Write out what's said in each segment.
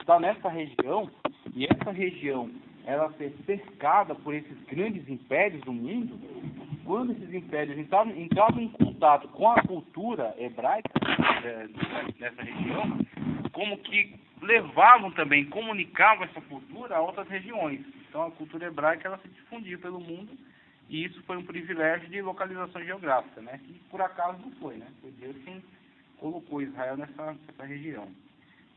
está nessa região, e essa região ela ser cercada por esses grandes impérios do mundo, quando esses impérios entravam em contato com a cultura hebraica nessa região, como que levavam também, comunicavam essa cultura a outras regiões. Então a cultura hebraica ela se difundiu pelo mundo, e isso foi um privilégio de localização geográfica, né? Que por acaso não foi, né? Foi Deus quem colocou Israel nessa região.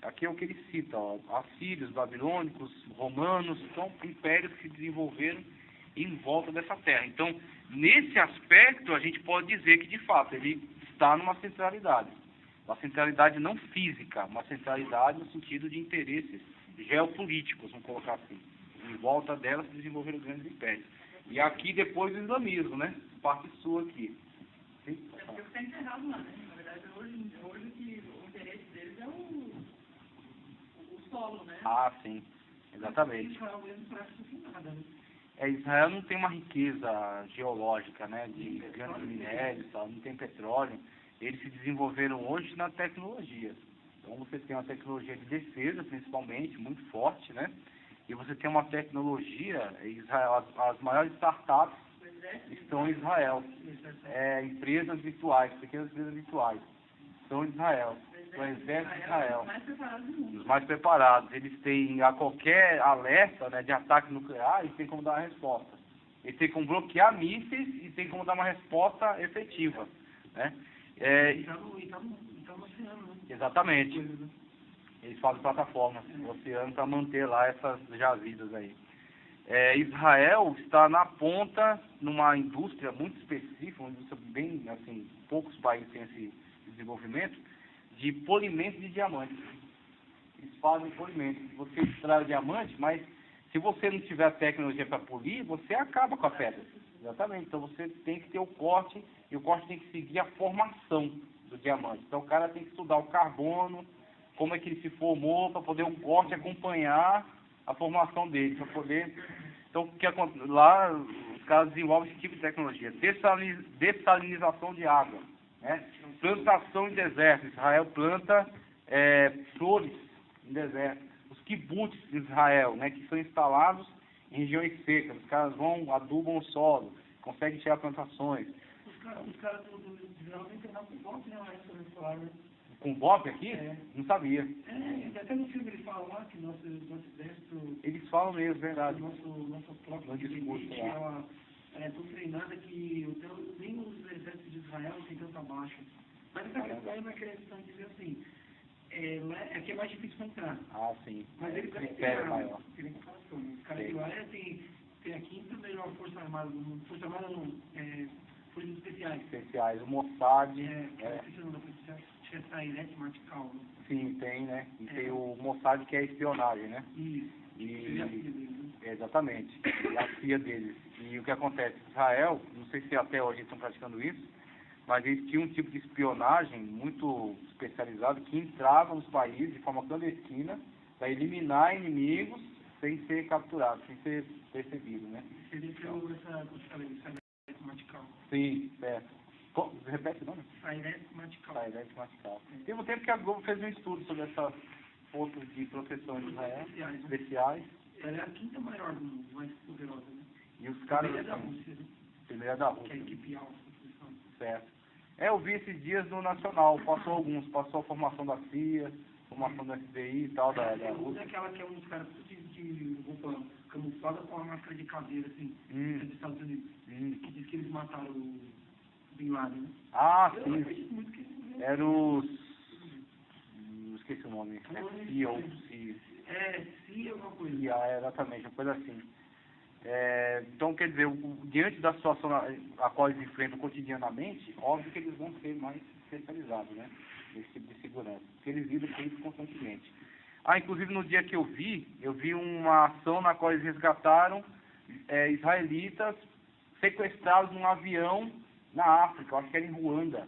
Aqui é o que ele cita, ó, assírios, babilônicos, romanos, são impérios que se desenvolveram em volta dessa terra. Então, nesse aspecto, a gente pode dizer que, de fato, ele está numa centralidade. Uma centralidade não física, uma centralidade no sentido de interesses geopolíticos, vamos colocar assim. Em volta dela se desenvolveram grandes impérios. E aqui depois o islamismo, né? Parte sul aqui. Sim? É porque está enterrado lá, né? Na verdade, hoje que o interesse deles é o solo, né? Ah, sim. Exatamente. Israel mesmo parece que não tem nada, né? Israel não tem uma riqueza geológica, né? De grandes minérios, tal, não tem petróleo. Eles se desenvolveram hoje na tecnologia. Então você tem uma tecnologia de defesa, principalmente, muito forte, né? E você tem uma tecnologia, Israel, as maiores startups estão em Israel. Empresas virtuais, pequenas empresas virtuais, estão em Israel. O exército de Israel, os mais preparados. Eles têm, a qualquer alerta, né, de ataque nuclear, eles têm como dar uma resposta. Eles têm como bloquear mísseis e têm como dar uma resposta efetiva, né? no oceano, né? Exatamente. Eles fazem plataformas no oceano para manter lá essas jazidas aí. Israel está na ponta, numa indústria muito específica, uma indústria bem, assim, poucos países têm esse desenvolvimento, de polimento de diamantes. Eles fazem polimento. Você extrai o diamante, mas se você não tiver a tecnologia para polir, você acaba com a pedra. Exatamente. Então você tem que ter o corte, e o corte tem que seguir a formação do diamante. Então o cara tem que estudar o carbono, como é que ele se formou, para poder um corte acompanhar a formação dele, para poder... Então, o que acontece? Lá, os caras desenvolvem esse tipo de tecnologia. Dessalinização de água, né? Plantação em deserto. Israel planta flores em deserto. Os kibbutz de Israel, né, que são instalados em regiões secas. Os caras vão, adubam o solo, conseguem tirar plantações. Os caras do Israel nem tem nada com bom, né? Né? Com BOP aqui? Não sabia. Até no filme eles falam lá que nosso exército... Eles falam mesmo, verdade. Nossa própria discurso ela é tão treinada que nem os exércitos de Israel têm tanta baixa. Mas essa questão não é questão de dizer assim, aqui é mais difícil para entrar. Ah, sim. Mas eles têm império maior. Os caras de lá tem a quinta melhor força armada do mundo. Força armada não, forças especiais. Especiais, o Mossad. Tinha essa Irete Martical, né? Sim, tem, né? E tem o Mossad, que é espionagem, né? Isso. Exatamente. E a CIA deles. E o que acontece? Israel, não sei se até hoje estão praticando isso, mas eles tinham um tipo de espionagem muito especializado que entrava nos países de forma clandestina para eliminar inimigos sem ser capturado, sem ser percebido, né? Seria essa Irete Martical. Sim, certo. Repete o nome? Irete Martical. Irete Martical. Teve um tempo que a Globo fez um estudo sobre essas forças de proteção de Israel, especiais. Ela é a quinta maior do mundo, mais poderosa, né? E os caras... Primeira da Rússia, né? Primeira da Rússia. Que é a equipe alfa. Certo. Eu vi esses dias no Nacional, passou a formação da CIA, formação do FBI e tal, da Rússia. É aquela que é um dos caras de roupa camuflada com uma máscara de caveira, assim, dos Estados Unidos. Que diz que eles mataram o Bin Laden, né? Ah, eu sim. acredito muito que eles... Eram os... esqueci o nome. CIA ou CIA. CIA alguma coisa. CIA, exatamente, uma coisa assim. Então, quer dizer, diante da situação a qual eles enfrentam cotidianamente, óbvio que eles vão ser mais especializados, né? Nesse tipo de segurança. Porque eles lidam com isso constantemente. Inclusive no dia que eu vi uma ação na qual eles resgataram israelitas sequestrados num avião na África, eu acho que era em Ruanda.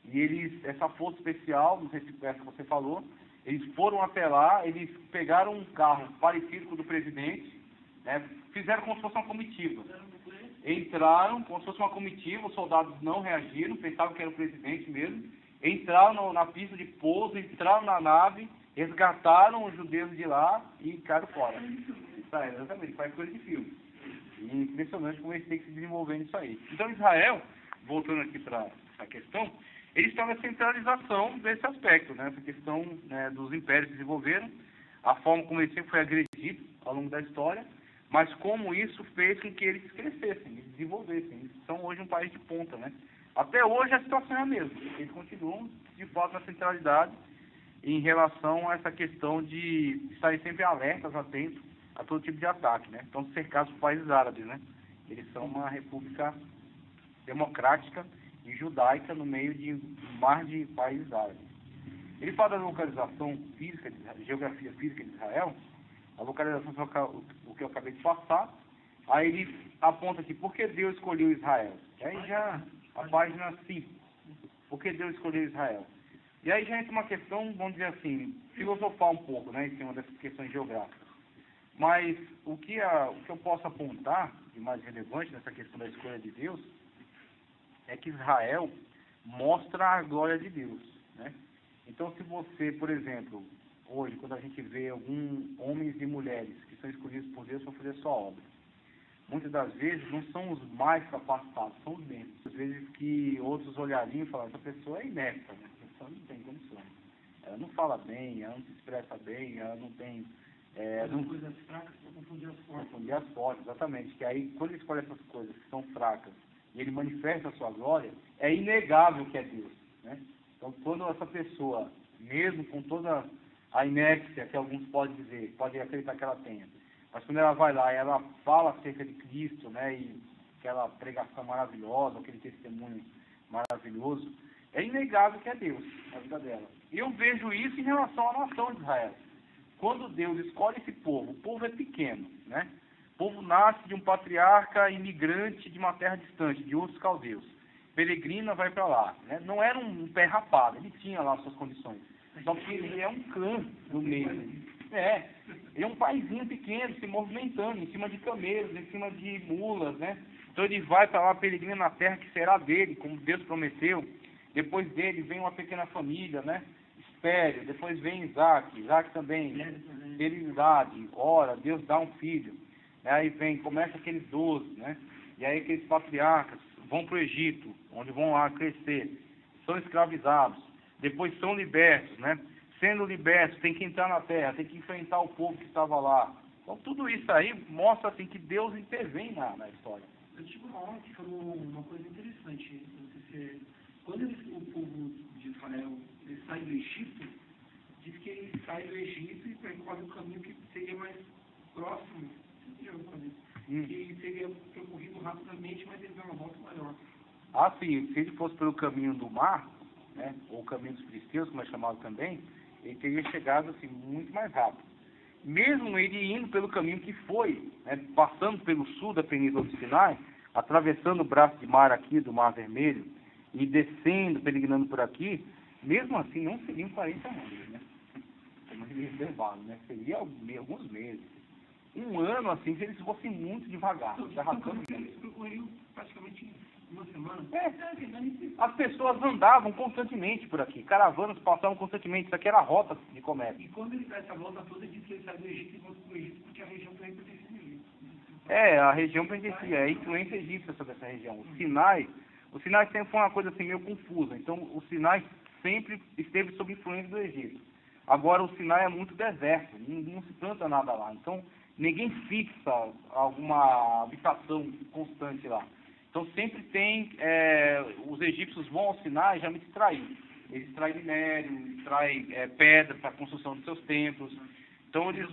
E essa força especial, não sei se essa que você falou, eles foram até lá, eles pegaram um carro parecido com o do presidente, né, fizeram como se fosse uma comitiva. Entraram como se fosse uma comitiva, os soldados não reagiram, pensavam que era o presidente mesmo, entraram na pista de pouso, entraram na nave, resgataram os judeus de lá e caíram fora. Israel, exatamente, faz coisa de filme. E impressionante como eles têm que se desenvolver nisso aí. Então Israel, voltando aqui para a questão, eles estão na centralização desse aspecto, né? Essa questão, né, dos impérios que desenvolveram, a forma como eles sempre foi agredido ao longo da história, mas como isso fez com que eles crescessem, eles desenvolvessem. Eles são hoje um país de ponta, né? Até hoje a situação é a mesma. Eles continuam, de fato, na centralidade em relação a essa questão de estarem sempre alertas, atentos a todo tipo de ataque, né? Estão cercados por países árabes, né? Eles são uma república democrática e judaica no meio de um mar de países árabes. Ele fala da localização física, geografia física de Israel, a localização o que eu acabei de passar, aí ele aponta aqui, por que Deus escolheu Israel? E aí já, a página 5, por que Deus escolheu Israel? E aí já entra uma questão, vamos dizer assim, filosofar um pouco, né, em cima dessas questões geográficas. Mas o que eu posso apontar de mais relevante nessa questão da escolha de Deus é que Israel mostra a glória de Deus, né? Então, se você, por exemplo, hoje, quando a gente vê alguns homens e mulheres que são escolhidos por Deus para fazer sua obra, muitas das vezes não são os mais capacitados, são os menos. Às vezes que outros olhariam e falam, essa pessoa é inepta, né? Essa pessoa não tem condições. Ela não fala bem, ela não se expressa bem, ela não tem... não coisas fracas para confundir as fortes. Confundir as fortes, exatamente. Que aí, quando ele escolhe essas coisas que são fracas e ele manifesta a sua glória, é inegável que é Deus, né? Então, quando essa pessoa, mesmo com toda a inépcia que alguns podem dizer, podem acreditar que ela tenha, mas quando ela vai lá e ela fala acerca de Cristo, né, e aquela pregação maravilhosa, aquele testemunho maravilhoso, é inegável que é Deus na vida dela. E eu vejo isso em relação à nação de Israel. Quando Deus escolhe esse povo, o povo é pequeno, né? O povo nasce de um patriarca imigrante de uma terra distante, de outros caldeus. Peregrina, vai para lá, né? Não era um pé rapado, ele tinha lá suas condições. Só que ele é um clã no meio. Ele é um paizinho pequeno, se movimentando, em cima de camelos, em cima de mulas, né? Então ele vai para lá, peregrina na terra que será dele, como Deus prometeu. Depois dele vem uma pequena família, né? Espere, depois vem Isaac também, esterilidade, ora, Deus dá um filho. Aí começa aqueles 12, né? E aí aqueles patriarcas vão para o Egito, onde vão lá crescer, são escravizados, depois são libertos, né? Sendo libertos, tem que entrar na terra, tem que enfrentar o povo que estava lá. Então tudo isso aí mostra assim que Deus intervém na história. Eu tive uma hora que falou uma coisa interessante. Quando o povo de Israel ele sai do Egito, diz que ele sai do Egito e percorre o caminho que seria mais próximo, que seria percorrido rapidamente, mas ele dá uma volta maior. Ah, sim, se ele fosse pelo caminho do mar, né, ou o caminho dos filisteus, como é chamado também, ele teria chegado assim, muito mais rápido. Mesmo ele indo pelo caminho que foi, né, passando pelo sul da Península do Sinai, atravessando o braço de mar aqui, do Mar Vermelho, e descendo, peregrinando por aqui, mesmo assim não seriam 40 anos, né? Como ele reservado, né? Seria alguns meses. Um ano, assim, se eles fossem muito devagar. Eles percorriam praticamente uma semana. As pessoas andavam constantemente por aqui. Caravanas passavam constantemente. Isso aqui era a rota de comércio. E quando ele dá essa volta toda, ele diz que ele sai do Egito e volta para o Egito, porque a região também pertencia ao Egito. A região pertencia. É a influência egípcia sobre essa região. O Sinai sempre foi uma coisa assim meio confusa. Então, o Sinai sempre esteve sob influência do Egito. Agora, o Sinai é muito deserto. Não se planta nada lá. Então, ninguém fixa alguma habitação constante lá. Então sempre tem, os egípcios vão ao Sinai já me extrair. Eles extraem minério, extraem pedra para a construção dos seus templos. Então eles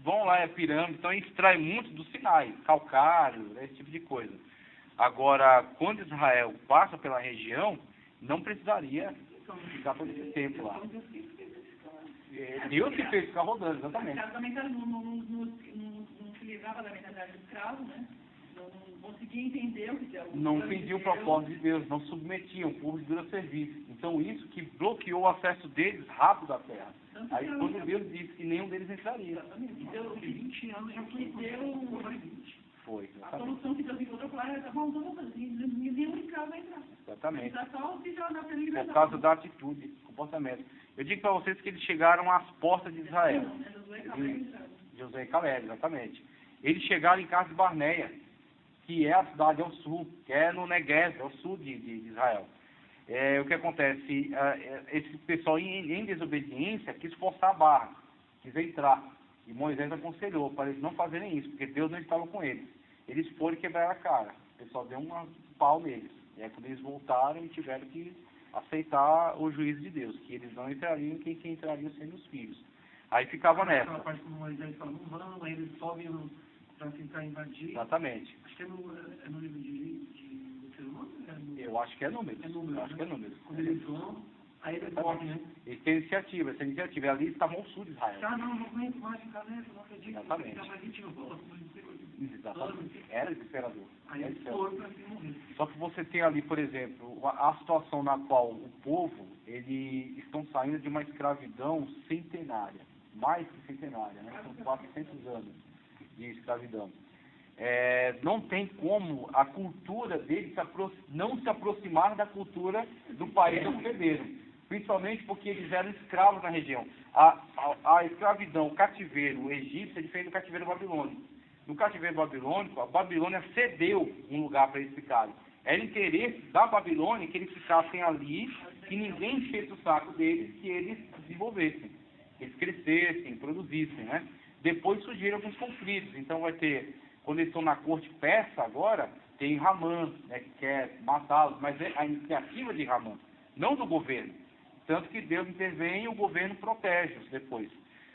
vão lá, pirâmide, então eles extraem muito do Sinai, calcário, esse tipo de coisa. Agora, quando Israel passa pela região, não precisaria ficar todo esse tempo lá. Deus que fez ficar rodando, exatamente. O também não se livrava da mentalidade do escravo, né? Não conseguia entender o que era. Não entendia o propósito de Deus, não submetiam, o povo de dura serviço. Então isso que bloqueou o acesso deles rápido à terra. Aí quando Deus disse que nenhum deles entraria. Exatamente. Deu 20 anos já que deu 20. Foi. A solução que Deus encontrou para ela, tá bom, vamos fazer. Nenhum escravo vai entrar. Exatamente. Só se já dá para ele. Por causa da atitude, comportamento. Eu digo para vocês que eles chegaram às portas de Israel. Josué e Caleb, Exatamente. Eles chegaram em Cades Barneia, que é a cidade ao sul, que é no Negev, ao sul de Israel. O que acontece? Esse pessoal em desobediência quis forçar a barra, quis entrar. E Moisés aconselhou para eles não fazerem isso, porque Deus não estava com eles. Eles foram quebrar a cara. O pessoal deu um pau neles. E aí quando eles voltaram, tiveram que aceitar o juízo de Deus, que eles não entrariam, quem entrariam sendo os filhos. Aí ficava nessa. Aquela parte que Moisés fala, não vão, aí eles sobem para tentar invadir. Exatamente. Acho que é no livro de Deuteronômio? Eu acho que é número. É número, Eu acho que é número. Quando eles vão, aí eles morrem, né? Eles têm iniciativa, essa iniciativa. E ali estavam ao sul de Israel. Não aguento mais ficar nessa, não acredito. Exatamente. Exatamente. Era desesperador. Aí eles foram para se morrer. Só que você tem ali, por exemplo, a situação na qual o povo, eles estão saindo de uma escravidão centenária. Mais que centenária, né? São 400 anos de escravidão. Não tem como a cultura deles não se aproximar da cultura do país hospedeiro. Principalmente porque eles eram escravos na região. A escravidão, o cativeiro egípcio é diferente do cativeiro babilônico. No cativeiro babilônico, a Babilônia cedeu um lugar para eles ficarem. Era interesse da Babilônia que eles ficassem ali, que ninguém enchesse o saco deles, que eles desenvolvessem, que eles crescessem, produzissem, né? Depois surgiram alguns conflitos. Então vai ter, quando eles estão na corte persa agora, tem Ramã, né, que quer matá-los, mas é a iniciativa de Ramã, não do governo. Tanto que Deus intervém e o governo protege-os depois.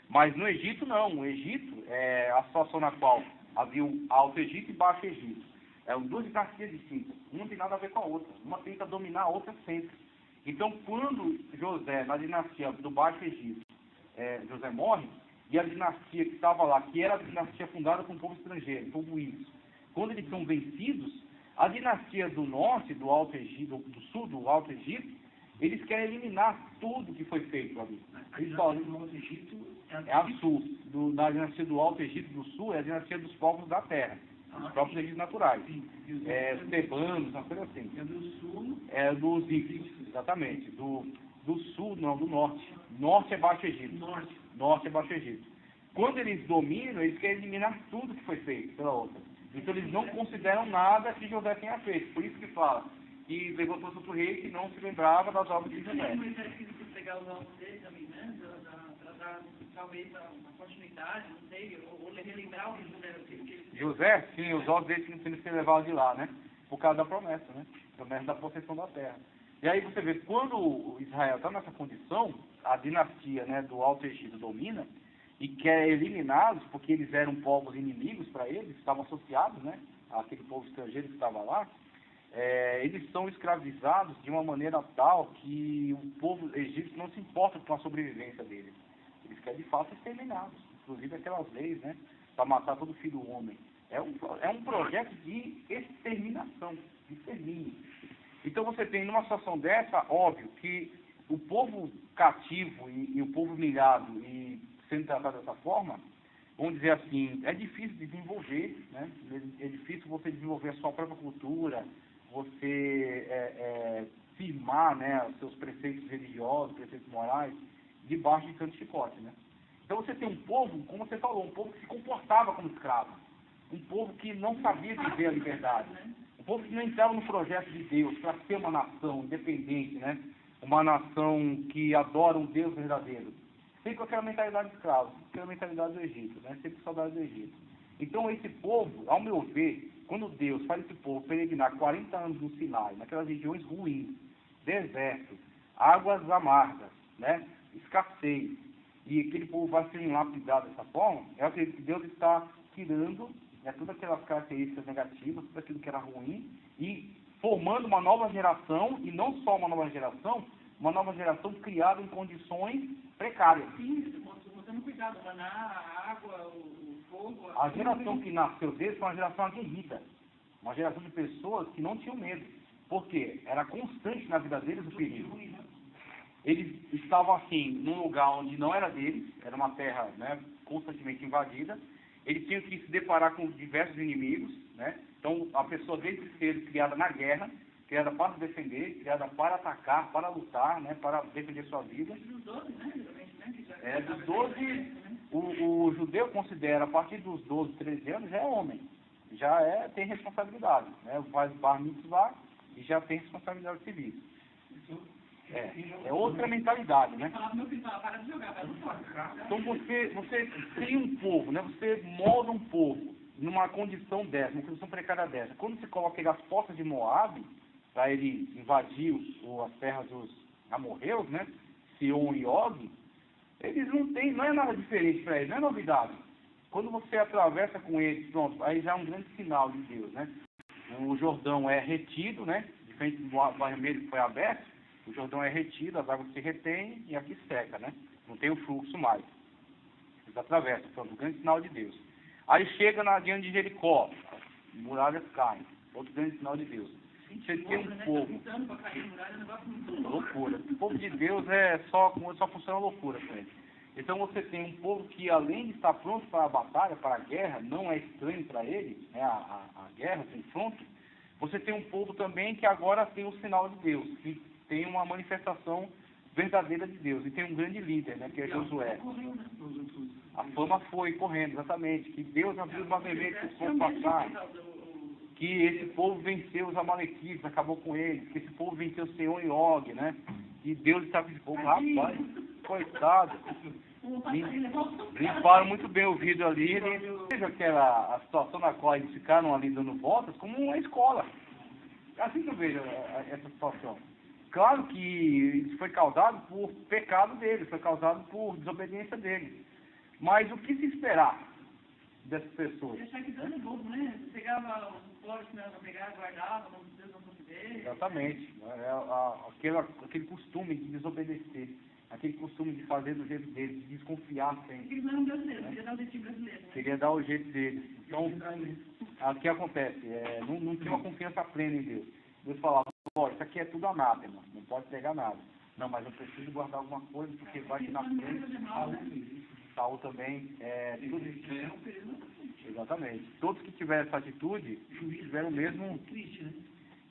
Mas no Egito não. O Egito é a situação na qual havia o Alto Egito e Baixo Egito. Eram duas dinastias distintas. Uma não tem nada a ver com a outra. Uma tenta dominar a outra sempre. Então, quando José, na dinastia do Baixo Egito, José morre, e a dinastia que estava lá, que era a dinastia fundada por um povo estrangeiro, o povo íris, quando eles são vencidos, a dinastia do norte, do Alto Egito, do sul do Alto Egito, eles querem eliminar tudo que foi feito ali. A dinastia do Alto Egito é a sul. Na dinastia do Alto Egito do Sul é a dinastia dos povos da terra. Os próprios egípcios naturais. Os tebanos, uma coisa assim. É do sul? É dos íxicos, exatamente. Do sul, não, do norte. Norte é Baixo Egito. Norte é Baixo Egito. Quando eles dominam, eles querem eliminar tudo que foi feito pela outra. Então eles não consideram nada que José tenha feito. Por isso que fala que levantou-se outro rei que não se lembrava das obras de José. Moisés quis pegar os alvos dele também, né? Para dar talvez uma continuidade, não sei, ou relembrar o que José fez. José, sim, os ossos dele tinham que ser levados de lá, né? Por causa da promessa, né? Promessa da possessão da terra. E aí você vê, quando Israel está nessa condição, a dinastia, né, do Alto Egito domina e quer eliminá-los, porque eles eram povos inimigos para eles, estavam associados, né, àquele povo estrangeiro que estava lá. Eles são escravizados de uma maneira tal que o povo egípcio não se importa com a sobrevivência deles. Eles querem de fato exterminados, inclusive aquelas leis, né, para matar todo filho homem. É um projeto de exterminação, de extermínio. Então você tem numa situação dessa, óbvio, que o povo cativo e o povo humilhado e sendo tratado dessa forma, vamos dizer assim, é difícil desenvolver, né? É difícil você desenvolver a sua própria cultura, você firmar, né, os seus preceitos religiosos, preceitos morais, debaixo de tanto chicote, né? Então você tem um povo, como você falou, um povo que se comportava como escravo, um povo que não sabia viver a liberdade, um povo que não entrava no projeto de Deus para ser uma nação independente, né? Uma nação que adora um Deus verdadeiro, sempre com aquela mentalidade de escravo, aquela mentalidade do Egito, né? Sempre saudade do Egito. Então esse povo, ao meu ver, quando Deus faz esse povo peregrinar 40 anos no Sinai, naquelas regiões ruins, deserto, águas amargas, né? Escassez, e aquele povo vai ser lapidado dessa forma, eu acredito que Deus está tirando, né, todas aquelas características negativas, tudo aquilo que era ruim, e formando uma nova geração, e não só uma nova geração criada em condições precárias. Sim, tomando cuidado, a água, o fogo... A geração que nasceu deles foi uma geração aguerrida, uma geração de pessoas que não tinham medo. Por quê? Era constante na vida deles o perigo. Eles estavam assim, num lugar onde não era deles, era uma terra, né, constantemente invadida. Eles tinham que se deparar com diversos inimigos, né? Então a pessoa desde cedo criada na guerra, criada para se defender, criada para atacar, para lutar, né, para defender sua vida. Dos 12, né? Geralmente, né? Que já Dos 12, o judeu considera, a partir dos 12, 13 anos, já é homem. Tem responsabilidade, né? Faz bar mitzvah e já tem responsabilidade civil. É outra mentalidade, né? falava pro meu filho, para de jogar, vai fora. Então você cria um povo, né? Você molda um povo numa condição dessa, numa condição precária dessa. Quando você coloca ele às portas de Moab, para ele invadir as terras dos amorreus, né? Sion e Og, eles não é nada diferente para eles, não é novidade. Quando você atravessa com eles, pronto, aí já é um grande sinal de Deus, né? O Jordão é retido, né? Diferente do Mar Vermelho que foi aberto, o Jordão é retido, as águas se retêm e aqui seca, né? Não tem o fluxo mais. Eles atravessam, pronto, um grande sinal de Deus. Aí chega diante de Jericó, muralhas caem, outro grande sinal de Deus. Você tem um povo. Loucura. O povo de Deus só funciona loucura com ele. Então você tem um povo que, além de estar pronto para a batalha, para a guerra, não é estranho para ele, né, a guerra, o confronto. Você tem um povo também que agora tem o sinal de Deus, que tem uma manifestação verdadeira de Deus. E tem um grande líder, né, que é Josué. A fama foi correndo, exatamente. Que Deus abriu o mar vermelho para o povo passar. Que esse povo venceu os amalequitas, acabou com eles. Que esse povo venceu Sion e Og, né? Que Deus está com esse povo, rapaz, coitado. Limparam muito bem o vidro ali. Veja a situação na qual eles ficaram ali dando voltas como uma escola. Assim que eu vejo essa situação. Claro que isso foi causado por pecado deles, foi causado por desobediência deles. Mas o que se esperar dessas pessoas? Achar que Deus é bobo, né? Você pegava os pobres que não iam pegar, guardava, como Deus não fosse ver. Exatamente. Aquele costume de desobedecer, aquele costume de fazer do jeito deles, de desconfiar sempre. Eles não eram brasileiros, queria dar o jeitinho brasileiro. Né? Queria dar o jeito deles. Então, o que acontece? Não tinha uma confiança plena em Deus. Deus falava, olha, isso aqui é tudo anátema, não pode pegar nada. Não, mas eu preciso guardar alguma coisa, porque vai que na frente, Saul também, tudo isso. Exatamente. Todos que tiveram essa atitude, tiveram o mesmo.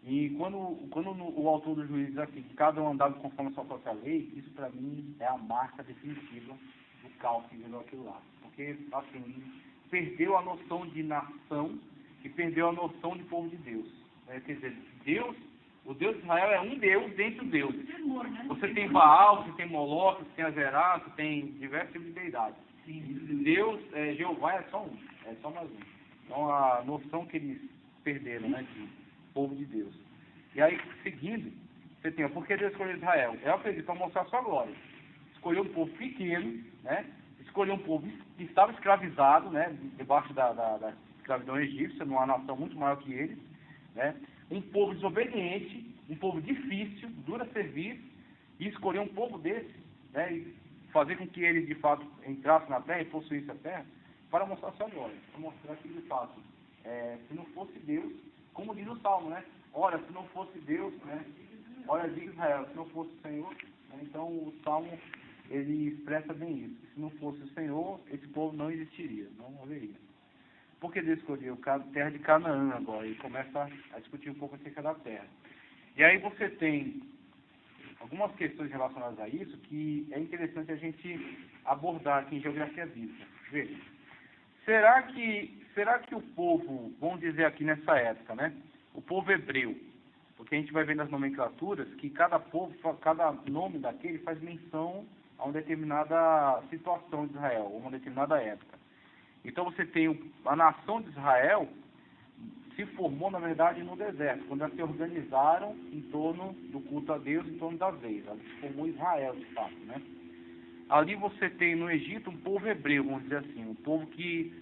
E quando o autor do juízo diz assim, que cada um andava conforme a sua própria lei, isso para mim é a marca definitiva do caos que virou aquilo lá. Porque, assim, perdeu a noção de nação e perdeu a noção de povo de Deus. Quer dizer, o Deus de Israel é um Deus dentro de Deus. Você tem Baal, você tem Moloque, você tem Azerá, você tem diversos tipos de deidades. Deus, Jeová é só um, é só mais um. Então a noção que eles perderam, né, de povo de Deus. E aí, seguindo, você tem, por que Deus escolheu Israel? Eu acredito, para mostrar a sua glória. Escolheu um povo pequeno, né? Escolheu um povo que estava escravizado, né, debaixo da escravidão egípcia, numa nação muito maior que eles, né? Um povo desobediente, um povo difícil, duro a servir, e escolher um povo desse, né? E fazer com que eles de fato entrassem na terra e possuíssem a terra, para mostrar a sua glória, para mostrar que de fato, se não fosse Deus, como diz o Salmo, né? Ora, se não fosse Deus, né? Olha, diz Israel, se não fosse o Senhor, né? Então o Salmo, ele expressa bem isso. Se não fosse o Senhor, esse povo não existiria, não haveria. Por que Deus escolheu a terra de Canaã agora? E começa a discutir um pouco acerca da terra. E aí você tem algumas questões relacionadas a isso que é interessante a gente abordar aqui em geografia bíblica. Veja, será que o povo, vamos dizer aqui nessa época, né? O povo hebreu, porque a gente vai ver nas nomenclaturas que cada povo, cada nome daquele faz menção a uma determinada situação de Israel, uma determinada época. Então você tem a nação de Israel se formou, na verdade, no deserto, quando elas se organizaram em torno do culto a Deus, em torno das leis. Ali se formou Israel, de fato, né? Ali você tem no Egito um povo hebreu, vamos dizer assim, um povo que...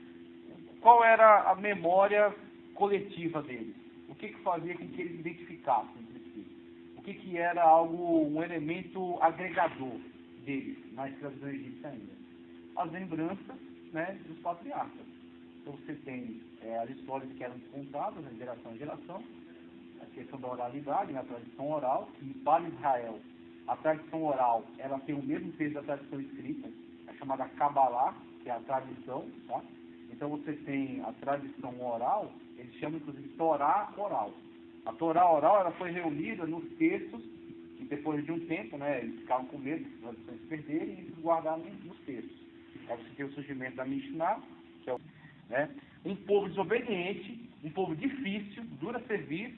Qual era a memória coletiva deles? O que fazia com que eles identificassem entre si? O que era um elemento agregador deles na escravidão egípcia ainda? As lembranças, né, dos patriarcas. Então você tem as histórias que eram contadas, né, de geração em geração, a questão da oralidade, né, a tradição oral, que para Israel, a tradição oral, ela tem o mesmo peso da tradição escrita, é chamada Kabbalah, que é a tradição, tá? Então você tem a tradição oral, eles chamam inclusive Torá oral. A Torá oral ela foi reunida nos textos, e depois de um tempo, né, eles ficavam com medo das tradições se perderem e eles guardaram nos textos. Aí você tem o surgimento da Mishnah, que é né, um povo desobediente, um povo difícil, duro a servir,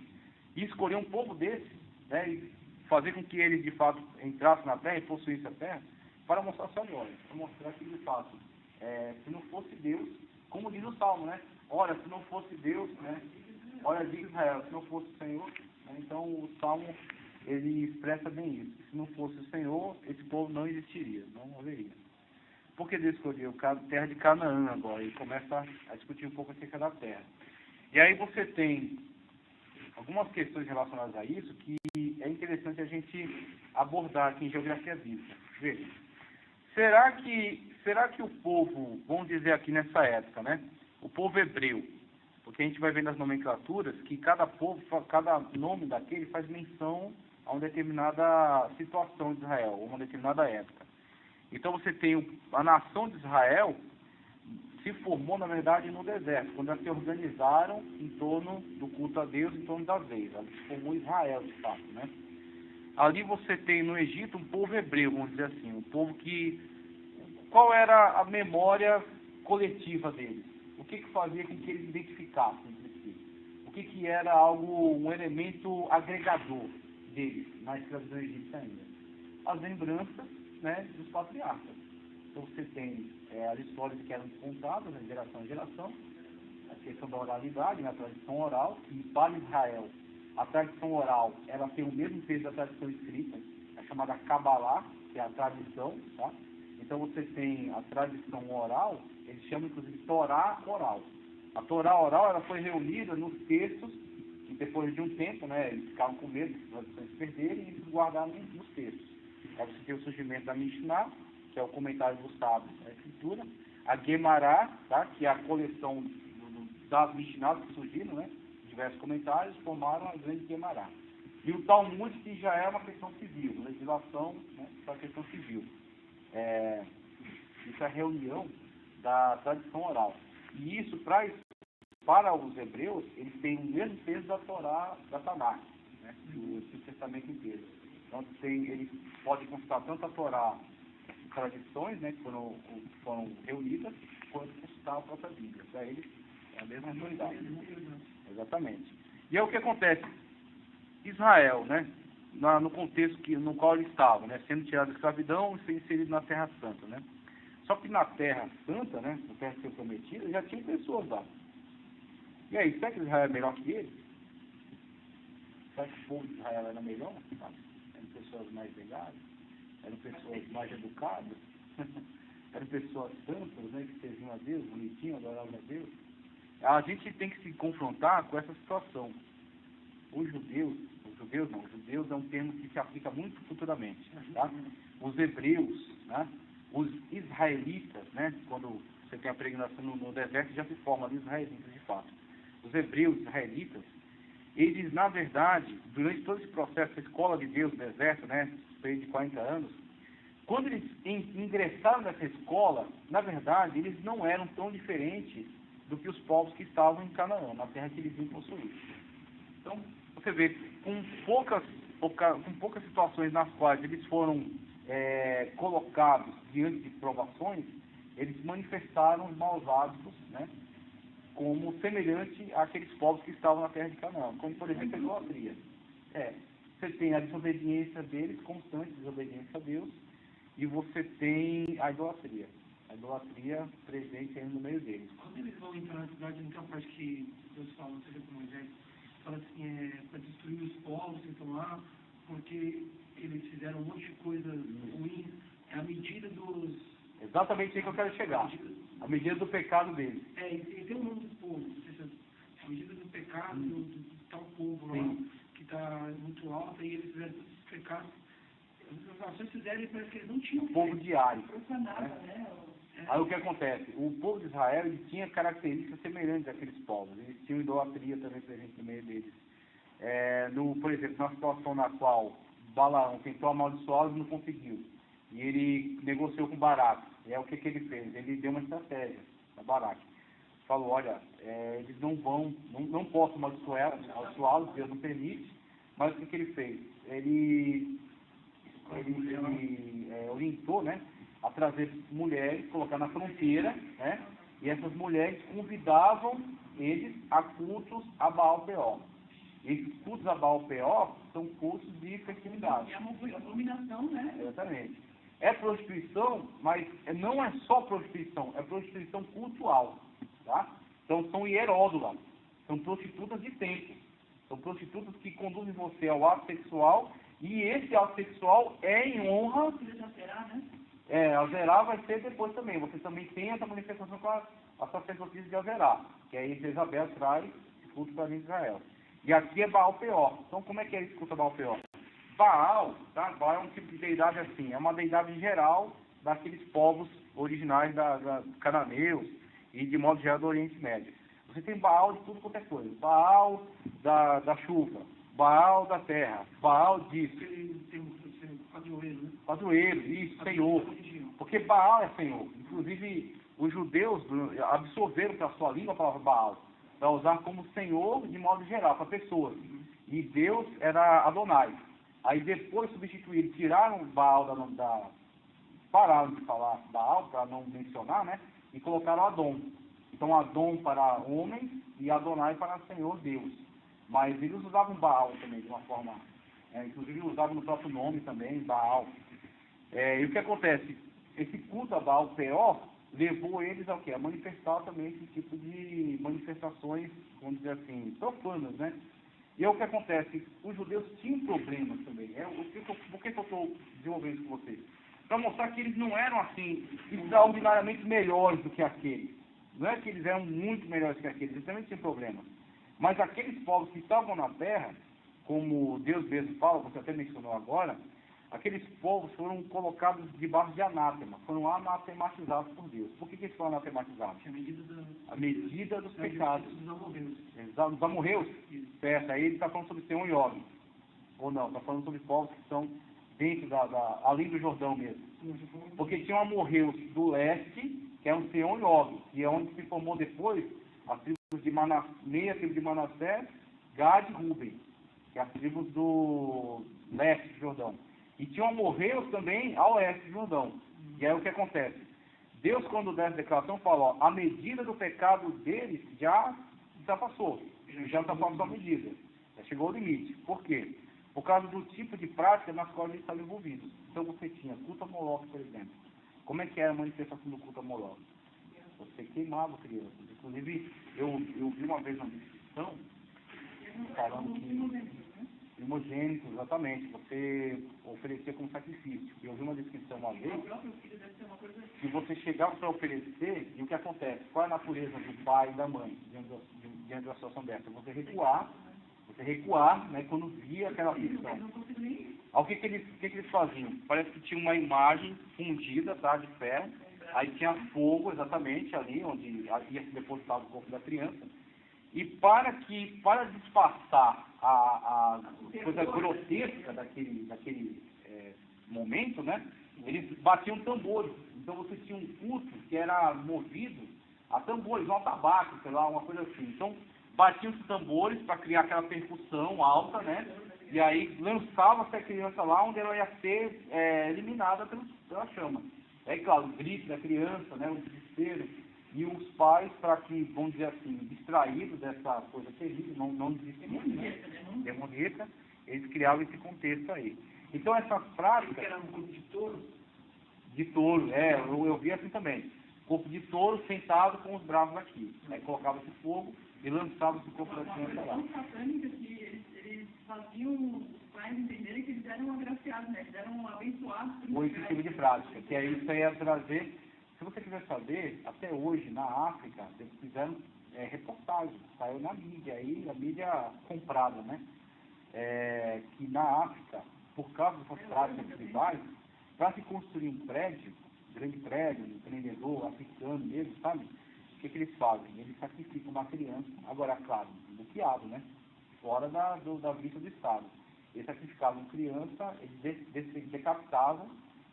e escolher um povo desse, né, e fazer com que eles de fato entrassem na terra e possuíssem a terra, para mostrar sua glória, para mostrar que de fato, se não fosse Deus, como diz o Salmo, né? Ora, se não fosse Deus, né? Olha, diz Israel, se não fosse o Senhor, né? Então o Salmo, ele expressa bem isso. Se não fosse o Senhor, esse povo não existiria, não haveria. Por que Deus escolheu a terra de Canaã agora? Ele começa a discutir um pouco acerca da terra. E aí você tem algumas questões relacionadas a isso que é interessante a gente abordar aqui em geografia bíblica. Veja, será que o povo, vamos dizer aqui nessa época, né? O povo hebreu, porque a gente vai ver nas nomenclaturas que cada povo, cada nome daquele faz menção a uma determinada situação de Israel, uma determinada época. Então você tem a nação de Israel se formou, na verdade, no deserto, quando elas se organizaram em torno do culto a Deus, em torno das leis. Ali se formou Israel, de fato, né? Ali você tem no Egito um povo hebreu, vamos dizer assim, um povo que... Qual era a memória coletiva deles? O que fazia com que eles identificassem entre si? O que era algo, um elemento agregador deles na escravidão egípcia ainda? As lembranças, né, dos patriarcas. Então você tem as histórias que eram contadas de geração em geração, a questão da oralidade, na tradição oral, e para Israel, a tradição oral, ela tem o mesmo peso da tradição escrita, a chamada Kabbalah, que é a tradição, tá? Então você tem a tradição oral, eles chamam inclusive Torá oral. A Torá oral, ela foi reunida nos textos, e depois de um tempo, né, eles ficavam com medo das tradições se perderem e eles guardaram nos textos. Aí você tem o surgimento da Mishnah, que é o comentário dos sábios da escritura, a Guemará, tá, que é a coleção das Mishnahs que surgiram, né, diversos comentários, formaram a grande Guemará. E o Talmud, que já é uma questão civil, legislação, né, para a questão civil. Isso é a reunião da tradição oral. E isso, para os hebreus, eles têm o mesmo peso da Torá, da Tanakh, né, do Antigo Testamento inteiro. Então, eles podem consultar tanto a Torá, tradições, né, que foram reunidas, quanto consultar a própria Bíblia. Para eles, é a mesma autoridade. Exatamente. E aí o que acontece? Israel, né, no contexto no qual ele estava, né, sendo tirado da escravidão e sendo inserido na Terra Santa, né? Só que na Terra Santa, né, na Terra Ser Prometida, já tinha pessoas lá. E aí, será que Israel é melhor que ele? Será que o povo de Israel era melhor? Sabe? Eram pessoas mais legais? Eram pessoas mais educadas? Eram pessoas santas, né, que serviam a Deus, bonitinho, adoravam a Deus? A gente tem que se confrontar com essa situação. Os judeus é um termo que se aplica muito futuramente, tá? Os hebreus, né? Os israelitas, né? Quando você tem a peregrinação no deserto, já se forma ali os israelitas de fato. Os hebreus, israelitas, eles, na verdade, durante todo esse processo, essa escola de Deus no deserto, né? Período de 40 anos, quando eles ingressaram nessa escola, na verdade, eles não eram tão diferentes do que os povos que estavam em Canaã, na terra que eles iam possuir. Então, você vê, com poucas situações nas quais eles foram colocados diante de provações, eles manifestaram os maus hábitos, né, como semelhante àqueles povos que estavam na terra de Canaã, como, por exemplo, a idolatria. Você tem a desobediência deles, constante desobediência a Deus, e você tem a idolatria presente aí no meio deles. Quando eles vão entrar na cidade, não tem uma parte que Deus fala, não sei se é com Moisés, fala assim, para destruir os povos que estão lá, porque eles fizeram um monte de coisa ruim, é a medida dos... Exatamente aí que eu quero chegar, a medida do pecado deles. E tem o nome do povo, não sei se é a medida do pecado do tal povo lá, que está muito alta, e eles fizeram todos os pecados. As nações fizeram e parece que eles não tinham o povo diário. né? Aí o que acontece? O povo de Israel ele tinha características semelhantes àqueles povos. Eles tinham idolatria também presente no meio deles. Por exemplo, na situação na qual Balaão tentou amaldiçoá-los e não conseguiu. E ele negociou com Baraque. E é o que ele fez? Ele deu uma estratégia a Baraque. falou, olha, eles não posso amaldiçoá-los, Deus não permite, mas o que ele fez? Ele orientou, né, a trazer mulheres, colocar na fronteira, né, e essas mulheres convidavam eles a cultos a Baal-Peor. Esses cultos a Baal-Peor são cultos de fertilidade. E a abominação, né? Exatamente. É prostituição, mas não é só prostituição, é prostituição cultural, tá? Então são hieródulas, são prostitutas de templo, são prostitutas que conduzem você ao ato sexual, e esse ato sexual é em honra... Azerá vai ser depois também, você também tem essa manifestação com a sacerdotisa de Azerá, que aí Jezabel traz esse culto para Israel. E aqui é Baal-Peor. Então como é que é esse culto a Baal-Peor? Baal, tá? Baal é um tipo de deidade assim, é uma deidade geral daqueles povos originais da cananeus e de modo geral do Oriente Médio. Você tem Baal de tudo quanto é coisa, Baal da chuva, Baal da terra, Baal disso. Tem um padroeiro, né? Padroeiro, isso, Senhor. Porque Baal é Senhor. Inclusive, os judeus absorveram para a sua língua a palavra Baal, para usar como Senhor de modo geral, para pessoas. E Deus era Adonai. Aí depois substituíram, tiraram Baal pararam de falar Baal, para não mencionar, né? E colocaram Adon. Então Adon para homens e Adonai para Senhor Deus. Mas eles usavam Baal também, de uma forma... inclusive usavam no próprio nome também, Baal. E o que acontece? Esse culto a Baal-Peor levou eles ao quê? A manifestar também esse tipo de manifestações, vamos dizer assim, profanas, né? E é o que acontece, os judeus tinham problemas também. Por que eu estou desenvolvendo isso com vocês? Para mostrar que eles não eram assim, extraordinariamente melhores do que aqueles. Não é que eles eram muito melhores que aqueles, eles também tinham problemas. Mas aqueles povos que estavam na terra, como Deus mesmo fala, você até mencionou agora, aqueles povos foram colocados debaixo de anátema, foram anatematizados por Deus. Por que eles foram anatematizados? A medida dos pecados. Dos amorreus. Certo, aí ele está falando sobre Seon e Og. Ou não, está falando sobre povos que estão dentro além do Jordão mesmo. Porque tinham amorreus do leste, que é um Seon e Og, que é onde se formou depois as tribos de meia tribo de Manassés, Gad e Ruben, que é as tribos do leste do Jordão. E tinham amorreus também ao oeste do Jordão. E aí o que acontece? Deus, quando der a declaração, fala, ó, a medida do pecado deles já passou. Já passou a medida. Já chegou ao limite. Por quê? Por causa do tipo de prática nas quais eles estavam envolvidos. Então você tinha culto a Moloque, por exemplo. Como é que era a manifestação do culto a Moloque? Você queimava crianças. Inclusive, eu vi uma vez uma discussão falando que primogênito, exatamente, você oferecia como sacrifício. Eu vi uma descrição uma vez que você chegava para oferecer, e o que acontece? Qual é a natureza do pai e da mãe diante da situação dessa? Você recuar, né, quando via aquela aflição. O que eles faziam? Parece que tinha uma imagem fundida, tá, de ferro, aí tinha fogo exatamente ali, onde ia se depositar o corpo da criança. E para disfarçar a coisa grotesca daquele momento, né, eles batiam tambores. Então você tinha um culto que era movido a tambores, um atabaque, sei lá, uma coisa assim. Então batiam os tambores para criar aquela percussão alta, né, e aí lançava-se a criança lá onde ela ia ser eliminada pela chama. É claro, o grito da criança, né, o desespero. E os pais, para que, vamos dizer assim, distraídos dessa coisa terrível, não desistiam, né? Demoníaca, eles criavam esse contexto aí. Então essas práticas... Era um corpo de touro? De touro, eu vi assim também. Corpo de touro sentado com os bravos aqui. Aí colocava esse fogo e lançava esse corpo da criança lá. São satânicas que eles faziam os pais entenderem que eles eram agraciados, né? Eles eram abençoados. Ou esse tipo de prática, que aí isso aí ia trazer... Se você quiser saber, até hoje, na África, eles fizeram reportagens, saiu na mídia, aí a mídia comprada, né? Que na África, por causa dessas práticas tribais, para se construir um prédio, grande prédio, um empreendedor africano mesmo, sabe? O que eles fazem? Eles sacrificam uma criança, agora, claro, bloqueado, né? Fora da vista do Estado. Eles sacrificavam criança, eles decapitavam,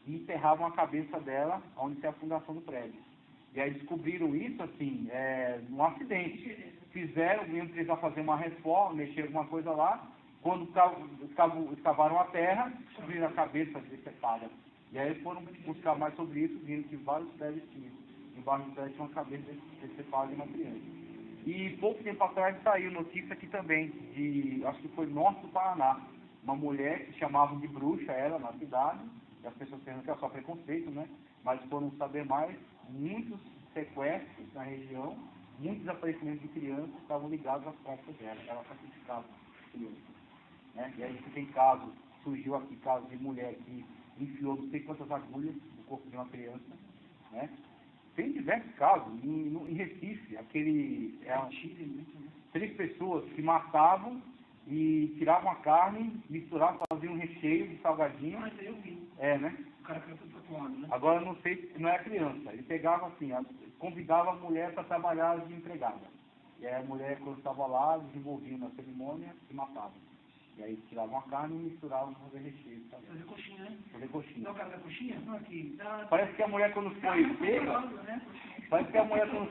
e enterravam a cabeça dela onde tem a fundação do prédio. E aí descobriram isso, assim, num acidente. Iam precisar fazer uma reforma, mexer alguma coisa lá. Quando escavaram a terra, descobriram a cabeça decepada. E aí foram buscar mais sobre isso, viram que vários prédios tinham. Embaixo do prédio tinha uma cabeça decepada de uma criança. E pouco tempo atrás saiu notícia aqui também, acho que foi norte do Paraná, uma mulher que chamavam de bruxa, ela, na cidade, e as pessoas pensam que é só preconceito, né? Mas foram saber mais, muitos sequestros na região, muitos desaparecimentos de crianças estavam ligados às práticas dela, ela sacrificava crianças. Né? E aí tem casos, surgiu aqui casos de mulher que enfiou não sei quantas agulhas no corpo de uma criança, né? Tem diversos casos, em Recife, né? 3 pessoas que matavam e tiravam a carne, misturavam, faziam um recheio de salgadinho. Mas eu vi. Né? O cara foi tatuado, né? Agora não sei, não é criança. Ele pegava assim, convidava a mulher para trabalhar de empregada. E aí a mulher, quando estava lá, desenvolvia na cerimônia e matava. E aí tiravam a carne e misturavam para fazer recheio. Sabe? Fazer coxinha, né? Fazer coxinha. Não, o cara da coxinha? Não, aqui. Parece que a mulher quando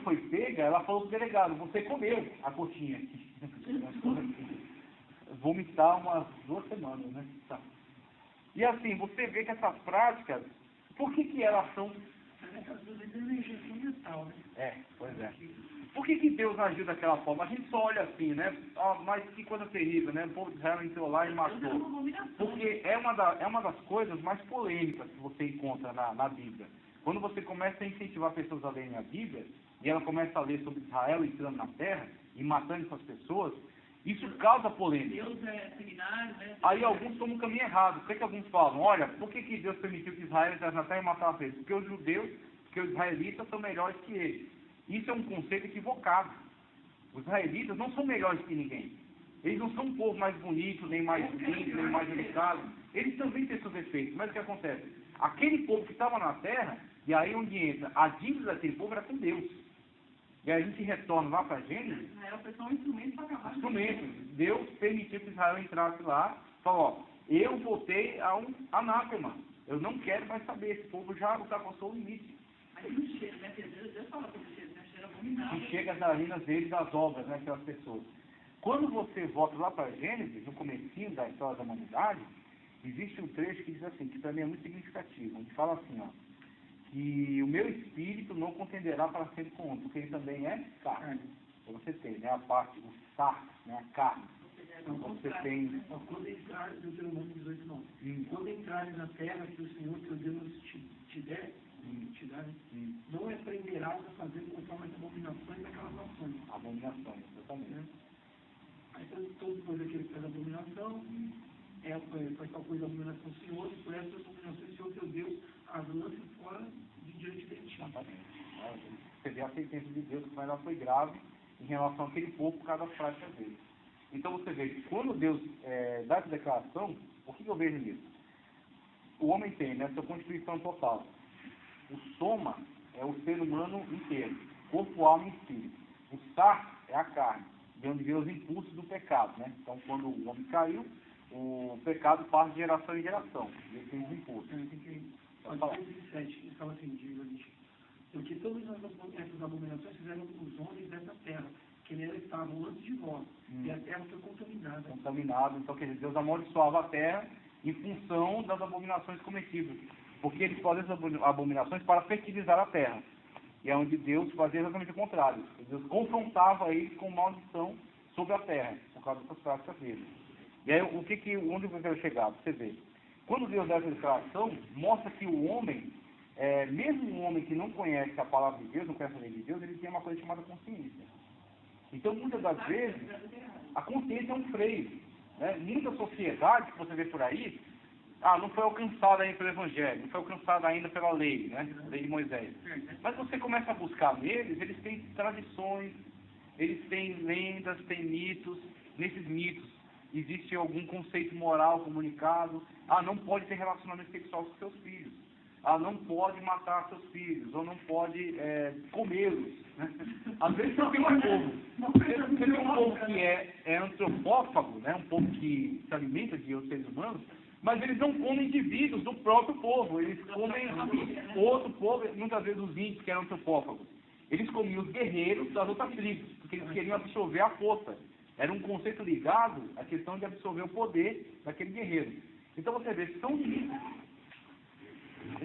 foi pega, ela falou pro delegado, você comeu a coxinha aqui. Vomitar umas 2 semanas, né? Tá. E assim, você vê que essas práticas, por que elas são... Essas duas energias mental, né? Pois é. Por que Deus agiu daquela forma? A gente só olha assim, né? Mas que coisa terrível, né? O povo de Israel entrou lá e matou. Porque é uma das coisas mais polêmicas que você encontra na Bíblia. Quando você começa a incentivar pessoas a lerem a Bíblia, e ela começa a ler sobre Israel entrando na terra e matando essas pessoas, isso causa polêmica. Deus é seminário, né? Aí alguns tomam um caminho errado. O que alguns falam? Olha, por que Deus permitiu que Israel entrasse na terra e matasse eles? Porque os judeus, porque os israelitas são melhores que eles. Isso é um conceito equivocado. Os israelitas não são melhores que ninguém. Eles não são um povo mais bonito, nem mais lindo, nem mais educado. Eles também têm seus defeitos. Mas o que acontece? Aquele povo que estava na terra, e aí onde entra, a dívida daquele povo era com Deus. E aí a gente retorna lá para Gênesis. Israel foi só um instrumento para acabar. Instrumento. Deus permitiu que Israel entrasse lá. Falou, eu voltei a um anátema. Eu não quero mais saber. Esse povo já ultrapassou o limite. Mas não chega, né? Deus fala para você, né? Cheira abominável. E chega as narinas deles, das obras, né? Aquelas pessoas. Quando você volta lá para Gênesis, no comecinho da história da humanidade, existe um trecho que diz assim, que para mim é muito significativo. Onde fala assim, que o meu espírito não contenderá para sempre com o homem, porque ele também é carne. Então você tem, né, a parte, o sarx, né, a carne. Então você tem... Quando entrares, Deuteronômio 18, não. Quando entrares na terra que o Senhor teu Deus te der, né? Não aprenderás a fazer conforme as abominações daquelas nações. Abominações, exatamente. Aí todo coisa que ele faz abominação, faz tal coisa abominação do Senhor, e por essas abominações do Senhor teu Deus as lance fora de diante de ti. Exatamente. Você vê a sentença de Deus, como ela foi grave em relação àquele povo por causa das práticas dele. Então você vê, quando Deus dá essa declaração, o que eu vejo nisso? O homem tem, né, sua constituição total. O soma é o ser humano inteiro, corpo, alma e espírito. O sarx é a carne, de onde vem os impulsos do pecado, né? Então quando o homem caiu, o pecado passa de geração em geração, e ele tem os impulsos. Pode 17, ele fala assim, porque todas essas abominações fizeram os homens dessa terra, que nelas estavam antes de vós, e a terra foi contaminada. Contaminada, então quer dizer, Deus amaldiçoava a terra em função das abominações cometidas, porque eles fazem essas abominações para fertilizar a terra, e é onde Deus fazia exatamente o contrário. Deus confrontava eles com maldição sobre a terra, por causa dessas práticas deles. E aí, onde eu quero chegar? Você vê. Quando Deus dá essa declaração, mostra que o homem, mesmo um homem que não conhece a palavra de Deus, não conhece a lei de Deus, ele tem uma coisa chamada consciência. Então, muitas das vezes, a consciência é um freio. Né? Muita sociedade que você vê por aí, não foi alcançada ainda pelo Evangelho, não foi alcançada ainda pela lei, né? A lei de Moisés. Mas você começa a buscar neles, eles têm tradições, eles têm lendas, têm mitos. Nesses mitos existe algum conceito moral comunicado. Não pode ter relacionamento sexual com seus filhos. Não pode matar seus filhos, ou não pode comê-los. Né? Às vezes você tem um povo, você tem um povo que é antropófago, né? Um povo que se alimenta de outros seres humanos, Mas eles não comem indivíduos do próprio povo, eles comem outro povo, muitas vezes os índios que eram antropófagos. Eles comiam os guerreiros das outras tribos, porque eles queriam absorver a força. Era um conceito ligado à questão de absorver o poder daquele guerreiro. Então você vê, são limites.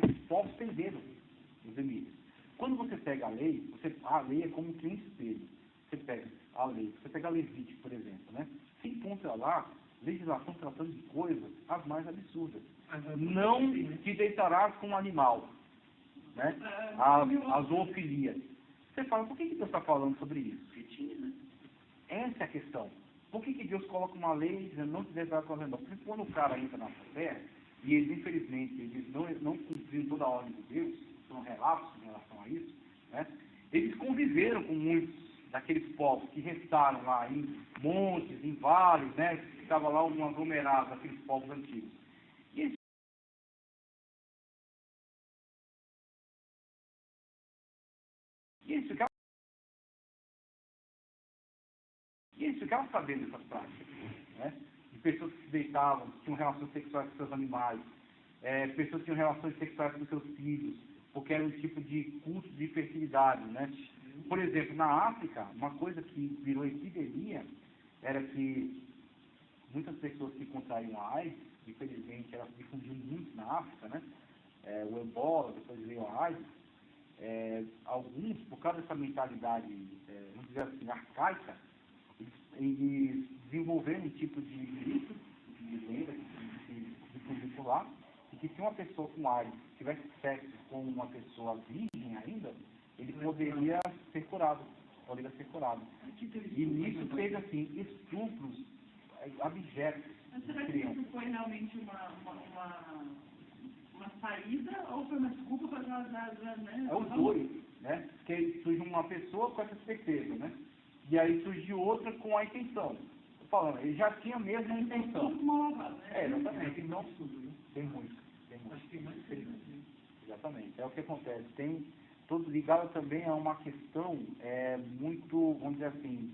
Esses povos perderam os limites. Quando você pega a lei é como que um espelho. Você pega a lei, você pega a Levítico, por exemplo, né? Você encontra lá legislação tratando de coisas as mais absurdas. Não te deitarás com um animal, né? A zoofilia. Você fala, por que Deus está falando sobre isso? Essa é a questão. Por que Deus coloca uma lei dizendo não te deitarás com um animal? Porque quando o cara entra na terra, e eles, infelizmente, eles não cumpriram toda a ordem de Deus, são relatos em relação a isso, né? Eles conviveram com muitos daqueles povos que restaram lá em montes, em vales, né? Que estava lá um aglomerado daqueles povos antigos. E eles ficavam sabendo dessas práticas, né? De pessoas que se deitavam, que tinham relações sexuais com seus animais, pessoas que tinham relações sexuais com seus filhos, porque era um tipo de culto de fertilidade, né? Por exemplo, na África, uma coisa que virou epidemia era que muitas pessoas que contraíam a AIDS, infelizmente, ela se difundiu muito na África, né? O ebola, depois veio a AIDS. Alguns, por causa dessa mentalidade, vamos dizer assim, arcaica, eles desenvolveram um tipo de grito, de lenda que se difundiu por lá, e que se uma pessoa com AIDS tivesse sexo com uma pessoa virgem ainda, ele poderia ser curado. E nisso fez, assim, estupros abjetos. Mas será que isso foi realmente uma saída ou foi uma desculpa para né? É os dois, né? Porque surge uma pessoa com essa certeza, né? E aí surge outra com a intenção. Tô falando, ele já tinha mesmo a intenção. Exatamente. Não tudo, né? Tem muito. Acho que tem mais coisa. Exatamente. É o que acontece. Tem tudo ligado também a uma questão muito, vamos dizer assim,